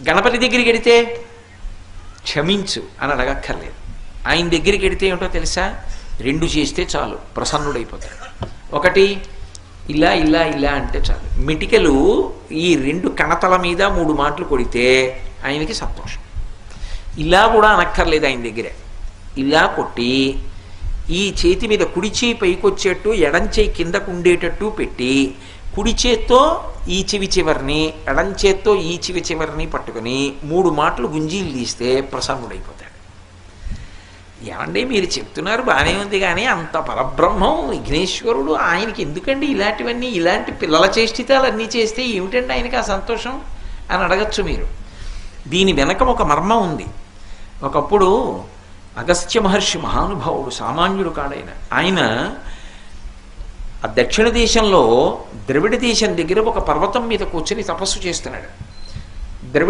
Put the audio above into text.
గణపతి దగ్గరికి వెడితే క్షమించు అని అడగక్కర్లేదు. ఆయన దగ్గరికి వెడితే ఏమిటో తెలుసా, రెండు చేస్తే చాలు, ప్రసన్నుడైపోతాడు. ఒకటి ఇలా ఇలా ఇలా అంటే చాలు, మిటికలు ఈ రెండు కణతల మీద 3 మాటలు కొడితే ఆయనకి సంతోషం. ఇలా కూడా అనక్కర్లేదు ఆయన దగ్గరే. ఇలా కొట్టి ఈ చేతి మీద కుడి చేయి పైకొచ్చేట్టు ఎడం చేయి కిందకు ఉండేటట్టు పెట్టి కుడి చేత్తో ఈ చెవి చివరిని ఎడం చేత్తో ఈ చెవి చివరిని పట్టుకుని 3 మాటలు గుంజీలు తీస్తే ప్రసన్నుడైపోతాడు. ఏమండి మీరు చెప్తున్నారు బాగానే ఉంది, కానీ అంత పరబ్రహ్మం విఘ్నేశ్వరుడు, ఆయనకి ఎందుకండి ఇలాంటివన్నీ, ఇలాంటి పిల్లల చేష్టితాలు అన్నీ చేస్తే ఏమిటండి ఆయనకి ఆ సంతోషం అని అడగచ్చు మీరు. దీని వెనక ఒక మర్మం ఉంది. ఒకప్పుడు అగస్త్య మహర్షి మహానుభావుడు, సామాన్యుడు కాడైన ఆయన ఆ దక్షిణ దేశంలో ద్రవిడ దేశం దగ్గర ఒక పర్వతం మీద కూర్చొని తపస్సు చేస్తున్నాడు. ద్రవిడ